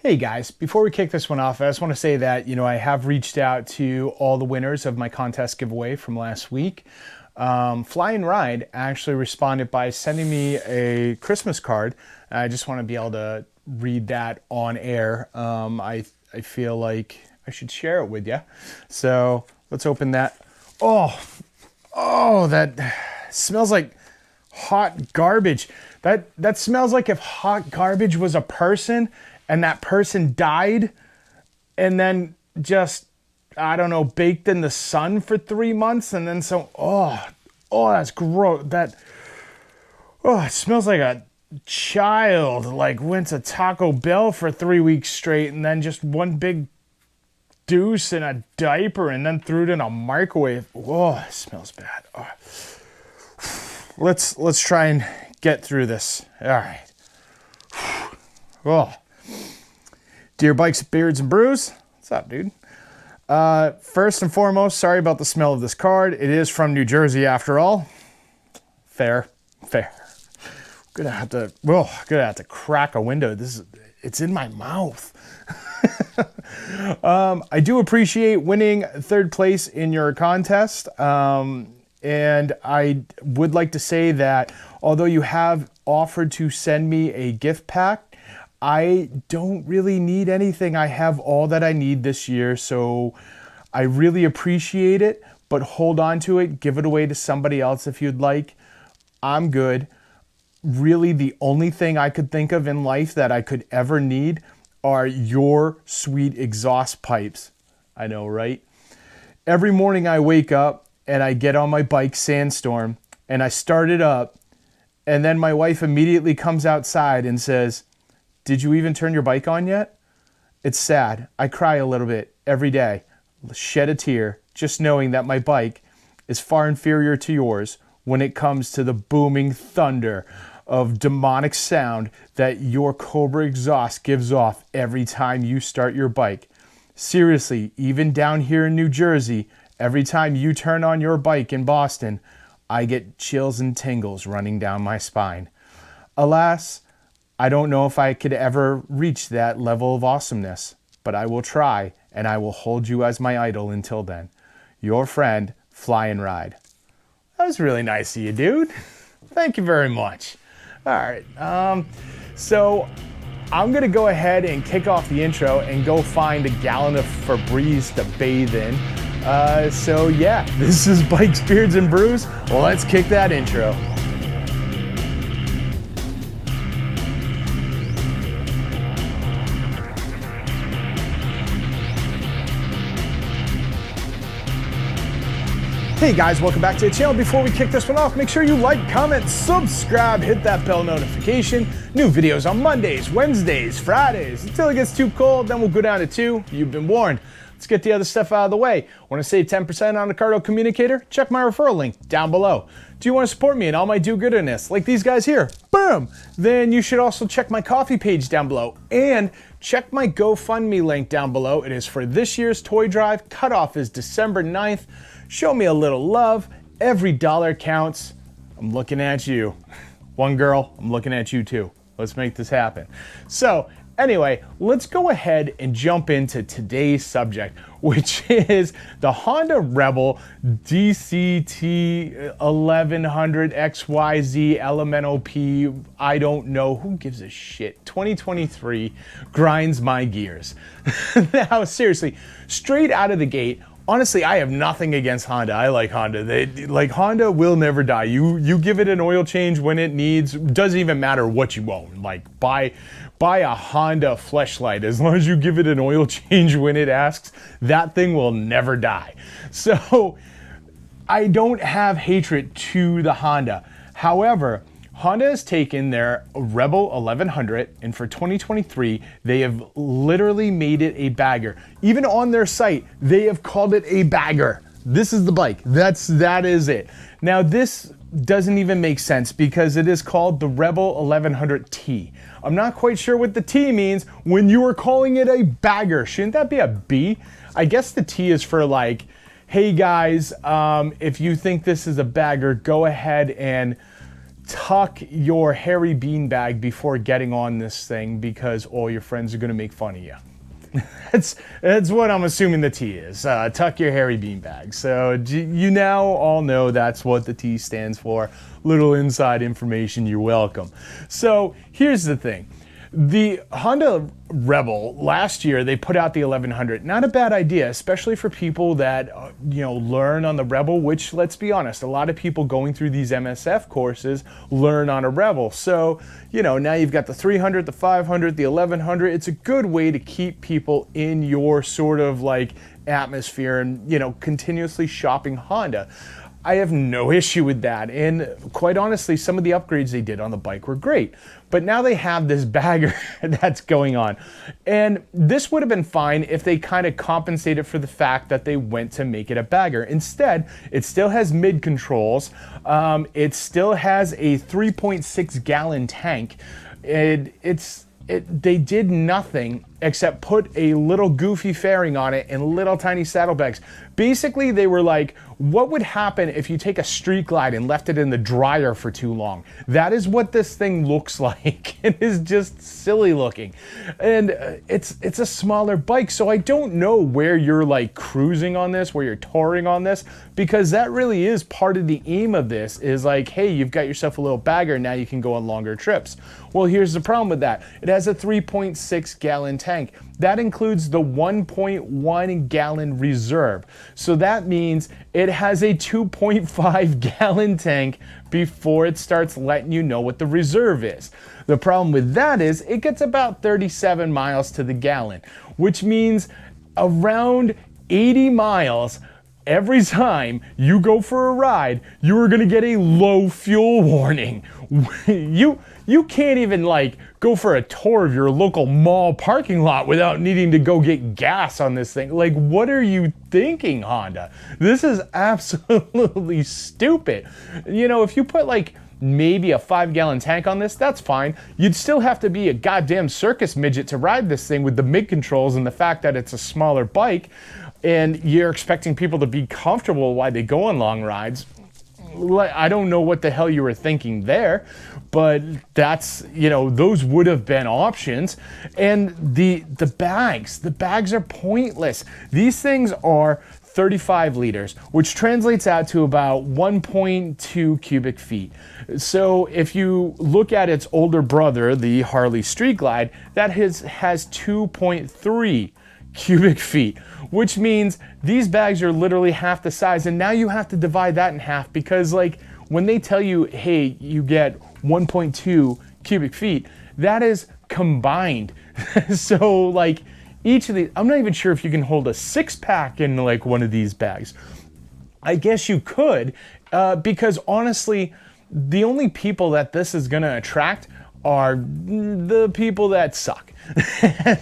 Hey guys, before we kick this one off, I just want to say that, I have reached out to all the winners of my contest giveaway from last week. Fly and Ride actually responded by sending me a Christmas card. I just want to be able to read that on air. I feel like I should share it with you. So let's open that. Oh, that smells like hot garbage. That smells like if hot garbage was a person and that person died and then just, I don't know, baked in the sun for 3 months and then that's gross. It smells like a child went to Taco Bell for 3 weeks straight and then just one big deuce in a diaper and then threw it in a microwave. It smells bad. Let's try and get through this. All right. Dear Bikes, Beards, and Brews, what's up, dude? First and foremost, sorry about the smell of this card. It is from New Jersey after all. Fair. Gonna have to crack a window. It's in my mouth. I do appreciate winning third place in your contest. And I would like to say that although you have offered to send me a gift pack, I don't really need anything. I have all that I need this year, so I really appreciate it, but hold on to it. Give it away to somebody else if you'd like. I'm good. Really, the only thing I could think of in life that I could ever need are your sweet exhaust pipes. I know, right? Every morning I wake up and I get on my bike, Sandstorm, and I start it up, and then my wife immediately comes outside and says, "Did you even turn your bike on yet?" It's sad. I cry a little bit every day, shed a tear, just knowing that my bike is far inferior to yours when it comes to the booming thunder of demonic sound that your Cobra exhaust gives off every time you start your bike. Seriously, even down here in New Jersey, every time you turn on your bike in Boston, I get chills and tingles running down my spine. Alas, I don't know if I could ever reach that level of awesomeness, but I will try, and I will hold you as my idol until then. Your friend, Fly and Ride. That was really nice of you, dude. Thank you very much. All right, so I'm gonna go ahead and kick off the intro and go find a gallon of Febreze to bathe in. So yeah, this is Bikes, Beards, and Brews. Well, let's kick that intro. Hey guys, welcome back to the channel. Before we kick this one off, make sure you like, comment, subscribe, hit that bell notification. New videos on Mondays, Wednesdays, Fridays. Until it gets too cold, then we'll go down to 2. You've been warned. Let's get the other stuff out of the way. Want to save 10% on a Cardo communicator? Check my referral link down below. Do you want to support me in all my do-gooderness, like these guys here? Boom! Then you should also check my coffee page down below. And check my GoFundMe link down below. It is for this year's toy drive. Cutoff is December 9th. Show me a little love. Every dollar counts. I'm looking at you. One girl, I'm looking at you too. Let's make this happen. So anyway, let's go ahead and jump into today's subject, which is the Honda Rebel DCT 1100 XYZ LMNOP. I don't know. Who gives a shit? 2023 grinds my gears. Now, seriously, straight out of the gate, honestly, I have nothing against Honda. I like Honda. Honda will never die. You give it an oil change when it needs. Doesn't even matter what you own. Buy a Honda Fleshlight. As long as you give it an oil change when it asks, that thing will never die. So I don't have hatred to the Honda. However, Honda has taken their Rebel 1100 and for 2023, they have literally made it a bagger. Even on their site, they have called it a bagger. This is the bike. That is it. Now this doesn't even make sense because it is called the Rebel 1100T. I'm not quite sure what the T means when you are calling it a bagger. Shouldn't that be a B? I guess the T is for hey guys, if you think this is a bagger, go ahead and tuck your hairy beanbag before getting on this thing because all your friends are going to make fun of you. That's what I'm assuming the T is. Tuck your hairy beanbag. So you now all know that's what the T stands for. Little inside information, you're welcome. So here's the thing. The Honda Rebel, last year they put out the 1100. Not a bad idea, especially for people that learn on the Rebel, which, let's be honest, a lot of people going through these MSF courses learn on a Rebel. So, now you've got the 300, the 500, the 1100. It's a good way to keep people in your sort of like atmosphere and, continuously shopping Honda. I have no issue with that, and quite honestly, some of the upgrades they did on the bike were great. But now they have this bagger that's going on, and this would have been fine if they kind of compensated for the fact that they went to make it a bagger. Instead, it still has mid controls, it still has a 3.6 gallon tank. They did nothing except put a little goofy fairing on it and little tiny saddlebags. Basically, they were like, what would happen if you take a Street Glide and left it in the dryer for too long? That is what this thing looks like. It is just silly looking. And it's a smaller bike, so I don't know where you're like cruising on this, where you're touring on this, because that really is part of the aim of this, is like, hey, you've got yourself a little bagger, now you can go on longer trips. Well, here's the problem with that. It has a 3.6 gallon tank. That includes the 1.1 gallon reserve. So that means it has a 2.5 gallon tank before it starts letting you know what the reserve is. The problem with that is it gets about 37 miles to the gallon, which means around 80 miles every time you go for a ride, you are going to get a low fuel warning. You can't even like go for a tour of your local mall parking lot without needing to go get gas on this thing. Like, what are you thinking, Honda? This is absolutely stupid. If you put like maybe a 5 gallon tank on this, that's fine. You'd still have to be a goddamn circus midget to ride this thing with the mid controls and the fact that it's a smaller bike, and you're expecting people to be comfortable while they go on long rides. I don't know what the hell you were thinking there, but that's, those would have been options. And the bags are pointless. These things are 35 liters, which translates out to about 1.2 cubic feet. So if you look at its older brother, the Harley Street Glide, that has 2.3 cubic feet, which means these bags are literally half the size. And now you have to divide that in half, because like when they tell you, hey, you get 1.2 cubic feet, that is combined. So like each of these, I'm not even sure if you can hold a 6-pack in like one of these bags. I guess you could, because honestly, the only people that this is going to attract are the people that suck.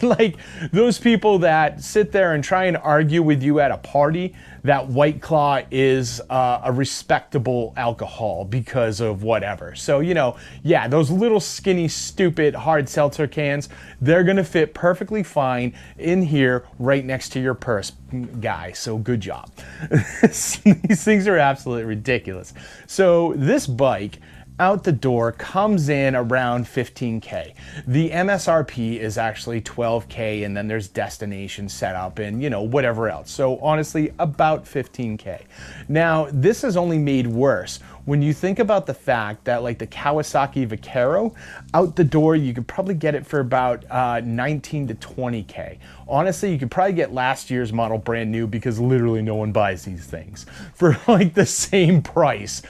Like those people that sit there and try and argue with you at a party that White Claw is a respectable alcohol because of whatever. So, yeah, those little skinny, stupid hard seltzer cans, they're gonna fit perfectly fine in here right next to your purse, guy. So good job. These things are absolutely ridiculous. So this bike out the door comes in around 15K. The MSRP is actually 12K, and then there's destination setup and whatever else. So honestly, about 15K. Now, this is only made worse when you think about the fact that like the Kawasaki Vaquero, out the door you could probably get it for about 19 to 20K. Honestly, you could probably get last year's model brand new, because literally no one buys these things for like the same price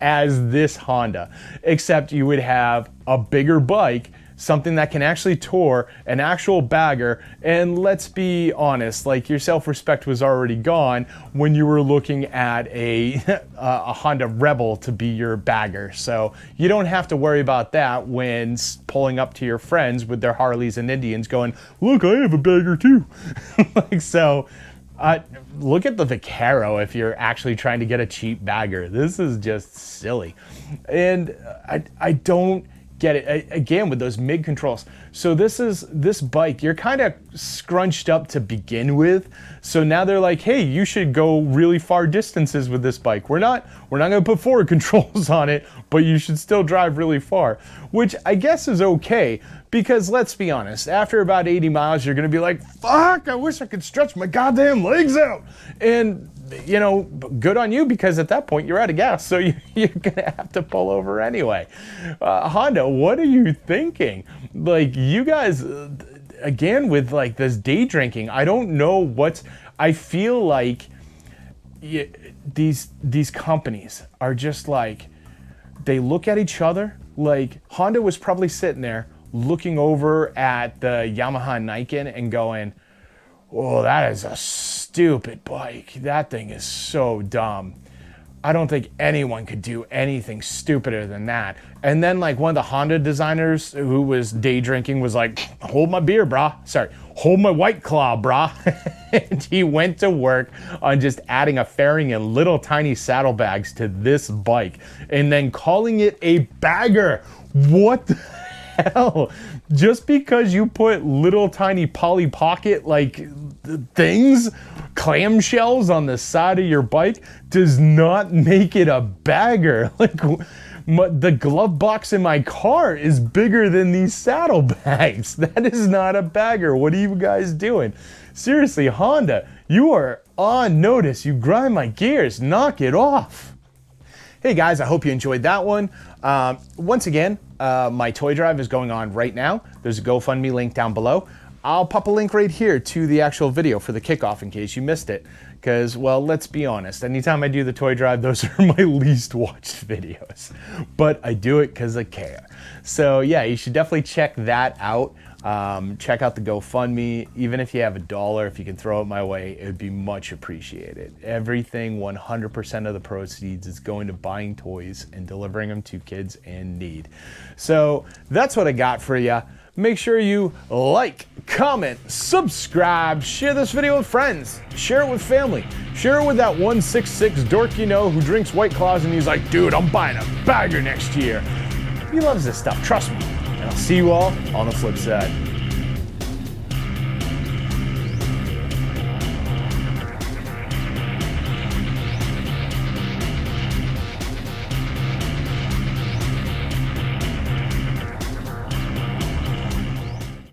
as this Honda, except you would have a bigger bike, something that can actually tour, an actual bagger, and let's be honest, like your self-respect was already gone when you were looking at a Honda Rebel to be your bagger. So you don't have to worry about that when pulling up to your friends with their Harleys and Indians going, look, I have a bagger too. Like, so look at the Vaquero if you're actually trying to get a cheap bagger. This is just silly. And I don't get it again with those mid controls. So this bike, you're kind of scrunched up to begin with. So now they're like, hey, you should go really far distances with this bike. We're not gonna put forward controls on it, but you should still drive really far, which I guess is okay, because let's be honest, after about 80 miles, you're gonna be like, fuck, I wish I could stretch my goddamn legs out. And you know, good on you, because at that point you're out of gas, so you're gonna have to pull over anyway. Honda, what are you thinking? Like, you guys, again, with like this day drinking, I don't know I feel like these companies are just like, they look at each other. Like, Honda was probably sitting there looking over at the Yamaha Niken and going, oh, that is a stupid bike. That thing is so dumb. I don't think anyone could do anything stupider than that. And then like one of the Honda designers who was day drinking was like, hold my beer, brah. Sorry, hold my White Claw, brah. And he went to work on just adding a fairing and little tiny saddlebags to this bike and then calling it a bagger. What the hell? Just because you put little tiny Polly Pocket like things, clamshells on the side of your bike does not make it a bagger. Like, the glove box in my car is bigger than these saddlebags. That is not a bagger. What are you guys doing? Seriously, Honda, you are on notice. You grind my gears. Knock it off. Hey guys, I hope you enjoyed that one. Once again, my toy drive is going on right now. There's a GoFundMe link down below. I'll pop a link right here to the actual video for the kickoff in case you missed it. Because, well, let's be honest, anytime I do the toy drive, those are my least watched videos. But I do it because I care. So yeah, you should definitely check that out. Check out the GoFundMe. Even if you have $1, if you can throw it my way, it would be much appreciated. Everything, 100% of the proceeds is going to buying toys and delivering them to kids in need. So that's what I got for you. Make sure you like, comment, subscribe, share this video with friends, share it with family, share it with that 166 dork you know who drinks White Claws and he's like, dude, I'm buying a bagger next year. He loves this stuff, trust me. And I'll see you all on the flip side.